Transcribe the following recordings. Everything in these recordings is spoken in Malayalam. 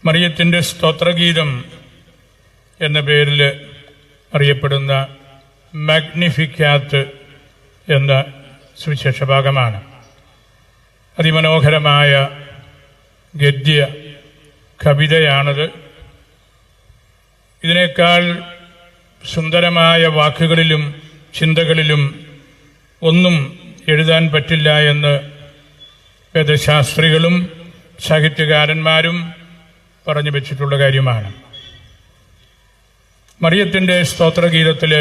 മറിയത്തിൻ്റെ സ്തോത്രഗീതം എന്ന പേരിൽ അറിയപ്പെടുന്ന മാഗ്നിഫിക്കാത്ത് എന്ന സുവിശേഷ ഭാഗമാണ്. അതിമനോഹരമായ ഗദ്യ കവിതയാണത്. ഇതിനേക്കാൾ സുന്ദരമായ വാക്കുകളിലും ചിന്തകളിലും ഒന്നും എഴുതാൻ പറ്റില്ല എന്ന് വേദശാസ്ത്രികളും സാഹിത്യകാരന്മാരും പറഞ്ഞു വെച്ചിട്ടുള്ള കാര്യമാണ്. മറിയത്തിൻ്റെ സ്തോത്രഗീതത്തിൽ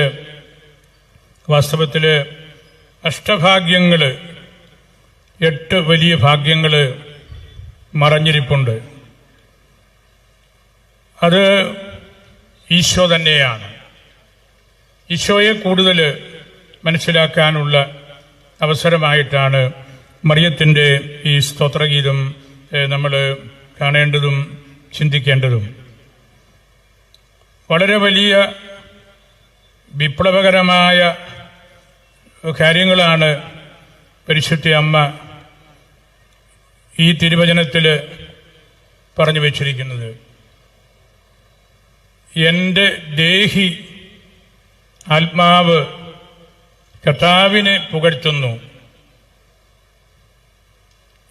വാസ്തവത്തിൽ അഷ്ടഭാഗ്യങ്ങൾ, 8 വലിയ ഭാഗ്യങ്ങൾ മറഞ്ഞിരിപ്പുണ്ട്. അത് ഈശോ തന്നെയാണ്. ഈശോയെ കൂടുതൽ മനസ്സിലാക്കാനുള്ള അവസരമായിട്ടാണ് മറിയത്തിൻ്റെ ഈ സ്തോത്രഗീതം നമ്മൾ കാണേണ്ടതും ചിന്തിക്കേണ്ടതും. വളരെ വലിയ വിപ്ലവകരമായ കാര്യങ്ങളാണ് പരിശുദ്ധ അമ്മ ഈ തിരുവചനത്തിൽ പറഞ്ഞു വച്ചിരിക്കുന്നത്. എൻ്റെ ദേഹി ആത്മാവ് കർത്താവിനെ പുകഴ്ത്തുന്നു,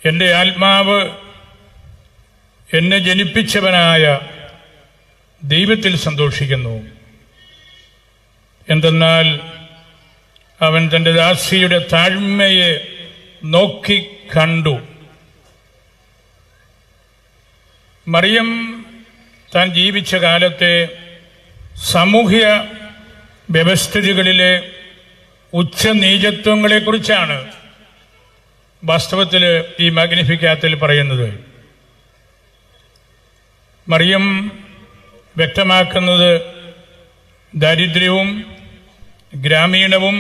എൻ്റെ ആത്മാവ് എന്നെ ജനിപ്പിച്ചവനായ ദൈവത്തിൽ സന്തോഷിക്കുന്നു. എന്തെന്നാൽ അവൻ തൻ്റെ ദാസിയുടെ താഴ്മയെ നോക്കി കണ്ടു. മറിയം താൻ ജീവിച്ച കാലത്തെ സാമൂഹ്യ വ്യവസ്ഥിതികളിലെ ഉച്ചനീചത്വങ്ങളെക്കുറിച്ചാണ് വാസ്തവത്തിൽ ഈ മാഗ്നിഫിക്കാത്തിൽ പറയുന്നത്. മറിയം വ്യക്തമാക്കുന്നത് ദാരിദ്ര്യവും ഗ്രാമീണവും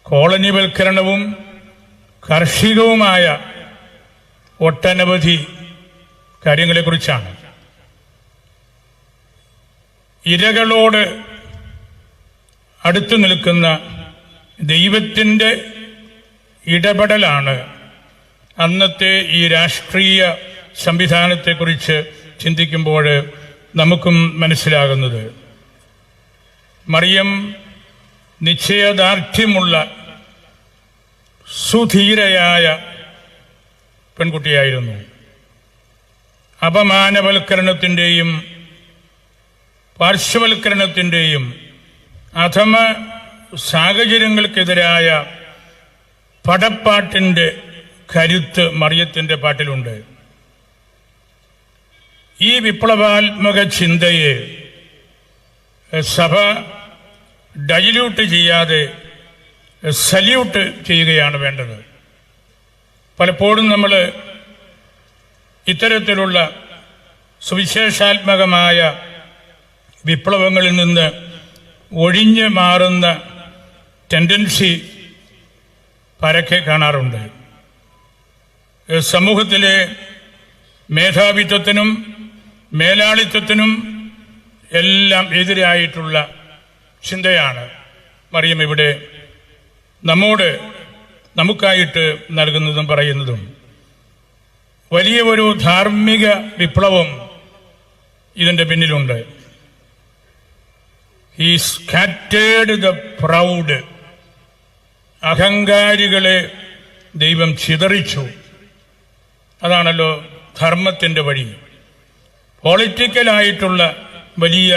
കോളനിവൽക്കരണവും കാർഷികവുമായ ഒട്ടനവധി കാര്യങ്ങളെക്കുറിച്ചാണ്. ഇരകളോട് അടുത്തു നിൽക്കുന്ന ദൈവത്തിൻ്റെ ഇടപെടലാണ് അന്നത്തെ ഈ രാഷ്ട്രീയ സംവിധാനത്തെക്കുറിച്ച് ചിന്തിക്കുമ്പോൾ നമുക്കും മനസ്സിലാകുന്നത്. മറിയം നിശ്ചയദാർഢ്യമുള്ള സുധീരയായ പെൺകുട്ടിയായിരുന്നു. അപമാനവൽക്കരണത്തിൻ്റെയും പാർശ്വവൽക്കരണത്തിൻ്റെയും അധമ സാഹചര്യങ്ങൾക്കെതിരായ പടപ്പാട്ടിൻ്റെ കരുത്ത് മറിയത്തിൻ്റെ പാട്ടിലുണ്ട്. ഈ വിപ്ലവാത്മക ചിന്തയെ സഭ ഡൈല്യൂട്ട് ചെയ്യാതെ സല്യൂട്ട് ചെയ്യുകയാണ് വേണ്ടത്. പലപ്പോഴും നമ്മൾ ഇത്തരത്തിലുള്ള സുവിശേഷാത്മകമായ വിപ്ലവങ്ങളിൽ നിന്ന് ഒഴിഞ്ഞു മാറുന്ന ടെൻഡൻസി പരക്കെ കാണാറുണ്ട്. സമൂഹത്തിലെ മേധാവിത്വത്തിനും മേലാളിത്വത്തിനും എല്ലാം എതിരായിട്ടുള്ള ചിന്തയാണ് മറിയം ഇവിടെ നമുക്കായിട്ട് നൽകുന്നതും പറയുന്നതും. വലിയ ഒരു ധാർമ്മിക വിപ്ലവം ഇതിൻ്റെ പിന്നിലുണ്ട്. He scattered the proud. അഹങ്കാരികളെ ദൈവം ചിതറിച്ചു. അതാണല്ലോ ധർമ്മത്തിൻ്റെ വഴി. പൊളിറ്റിക്കലായിട്ടുള്ള വലിയ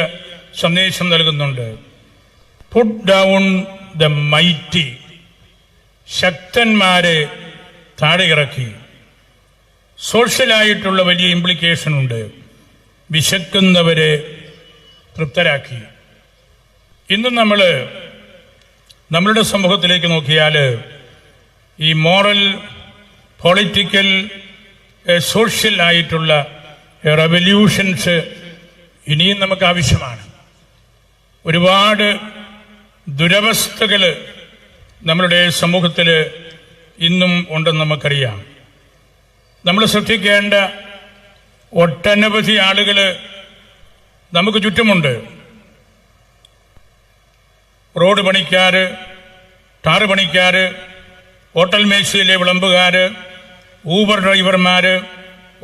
സന്ദേശം നൽകുന്നുണ്ട്. Put down the mighty. ശക്തന്മാരെ താഴെ ഇറക്കി. സോഷ്യലായിട്ടുള്ള വലിയ ഇംപ്ലിക്കേഷൻ ഉണ്ട്. വിശക്കുന്നവരെ തൃപ്തരാക്കി. ഇന്ന് നമ്മളുടെ സമൂഹത്തിലേക്ക് നോക്കിയാൽ ഈ മോറൽ, പൊളിറ്റിക്കൽ, സോഷ്യൽ ആയിട്ടുള്ള റെവല്യൂഷൻസ് ഇനിയും നമുക്ക് ആവശ്യമാണ്. ഒരുപാട് ദുരവസ്ഥകൾ നമ്മളുടെ സമൂഹത്തിൽ ഇന്നും ഉണ്ടെന്ന് നമുക്കറിയാം. നമ്മൾ ശ്രദ്ധിക്കേണ്ട ഒട്ടനവധി ആളുകൾ നമുക്ക് ചുറ്റുമുണ്ട്. റോഡ് പണിക്കാര്, ടാറ് പണിക്കാര്, ഹോട്ടൽ മേശയിലെ വിളമ്പുകാര്, ഊബർ ഡ്രൈവർമാര്,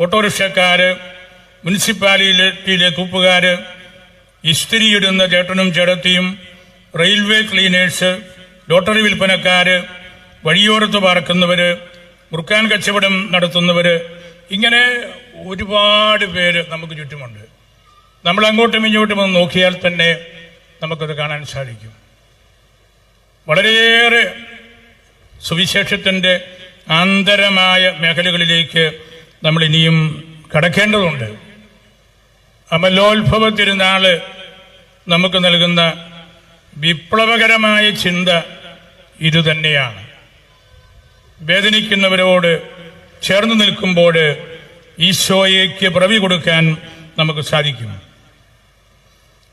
ഓട്ടോറിക്ഷക്കാര്, മുനിസിപ്പാലിറ്റിയിലെ തൂപ്പുകാര്, ഇസ്തിരിയിടുന്ന ചേട്ടനും ചേട്ടത്തിയും, റെയിൽവേ ക്ലീനേഴ്സ്, ലോട്ടറി വിൽപ്പനക്കാര്, വഴിയോരത്ത് പാർക്കുന്നവര്, മുറുക്കാൻ കച്ചവടം നടത്തുന്നവര്, ഇങ്ങനെ ഒരുപാട് പേര് നമുക്ക് ചുറ്റുമുണ്ട്. നമ്മൾ അങ്ങോട്ടും ഇങ്ങോട്ടും ഒന്ന് നോക്കിയാൽ തന്നെ നമുക്കത് കാണാൻ സാധിക്കും. വളരെയേറെ സുവിശേഷത്തിന്റെ ആന്തരമായ മേഖലകളിലേക്ക് നമ്മൾ ഇനിയും കടക്കേണ്ടതുണ്ട്. അമലോത്ഭവ തിരുനാള് നമുക്ക് നൽകുന്ന വിപ്ലവകരമായ ചിന്ത ഇതുതന്നെയാണ്. വേദനിക്കുന്നവരോട് ചേർന്ന് നിൽക്കുമ്പോൾ ഈശോയ്ക്ക് പിറവി കൊടുക്കാൻ നമുക്ക് സാധിക്കും.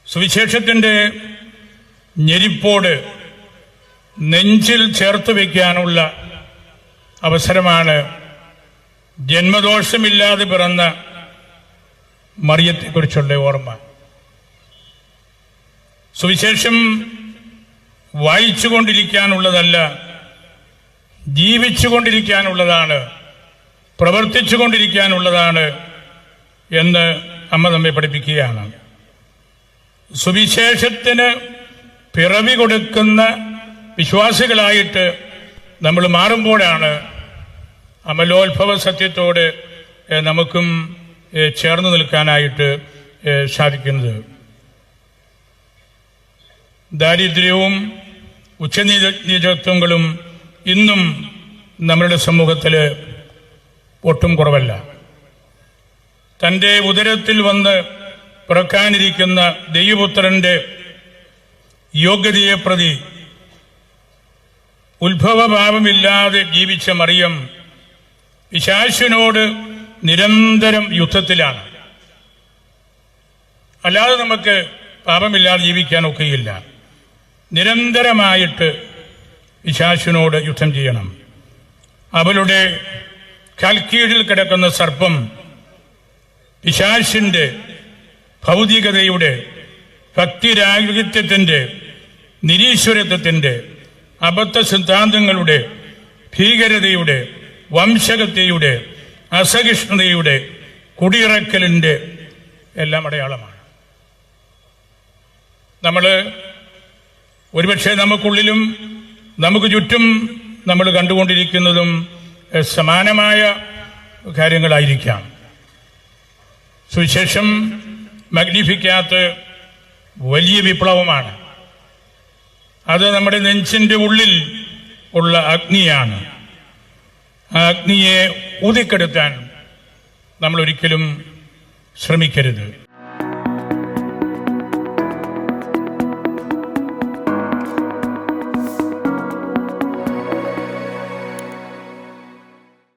സുവിശേഷത്തിന്റെ ഞെരിപ്പോട് നെഞ്ചിൽ ചേർത്ത് വയ്ക്കാനുള്ള അവസരമാണ് ജന്മദോഷമില്ലാതെ പിറന്ന മറിയത്തെക്കുറിച്ചുള്ള ഓർമ്മ. സുവിശേഷം വായിച്ചുകൊണ്ടിരിക്കാനുള്ളതല്ല, ജീവിച്ചുകൊണ്ടിരിക്കാനുള്ളതാണ്, പ്രവർത്തിച്ചുകൊണ്ടിരിക്കാനുള്ളതാണ് എന്ന് അമ്മ നമ്മെ പഠിപ്പിക്കുകയാണ്. സുവിശേഷത്തിന് പിറവി കൊടുക്കുന്ന വിശ്വാസികളായിട്ട് നമ്മൾ മാറുമ്പോഴാണ് അമലോത്ഭവ സത്യത്തോട് നമുക്കും ചേർന്ന് നിൽക്കാനായിട്ട് സാധിക്കുന്നത്. ദാരിദ്ര്യവും ഉച്ചനീചത്വങ്ങളും ഇന്നും നമ്മളുടെ സമൂഹത്തിൽ ഒട്ടും കുറവല്ല. തന്റെ ഉദരത്തിൽ വന്ന് പിറക്കാനിരിക്കുന്ന ദൈവപുത്രന്റെ യോഗ്യതയെ പ്രതി ഉത്ഭവഭാവമില്ലാതെ ജീവിച്ച മറിയം പിശാചിനോട് നിരന്തരം യുദ്ധത്തിലാണ്. അല്ലാതെ നമുക്ക് പാപമില്ലാതെ ജീവിക്കാൻ ഒക്കെയില്ല. നിരന്തരമായിട്ട് പിശാചിനോട് യുദ്ധം ചെയ്യണം. അവളുടെ കാൽക്കീഴിൽ കിടക്കുന്ന സർപ്പം പിശാചിന്റെ ഭൗതികതയുടെ, ഭക്തിരാഹിത്യത്തിന്റെ, നിരീശ്വരത്വത്തിന്റെ, അബദ്ധ സിദ്ധാന്തങ്ങളുടെ, ഭീകരതയുടെ, വംശകതയുടെ, അസഹിഷ്ണുതയുടെ, കുടിയിറക്കലിന്റെ എല്ലാം അടയാളമാണ്. നമ്മൾ ഒരുപക്ഷെ നമുക്കുള്ളിലും നമുക്ക് ചുറ്റും നമ്മൾ കണ്ടുകൊണ്ടിരിക്കുന്നതും സമാനമായ കാര്യങ്ങളായിരിക്കാം. സുവിശേഷം മാഗ്നിഫിക്കാത്ത വലിയ വിപ്ലവമാണ്. അത് നമ്മുടെ നെഞ്ചിന്റെ ഉള്ളിൽ ഉള്ള അഗ്നിയാണ്. ആ അഗ്നിയെ ഊതിക്കെടുത്താൻ നമ്മൾ ഒരിക്കലും ശ്രമിക്കരുത്.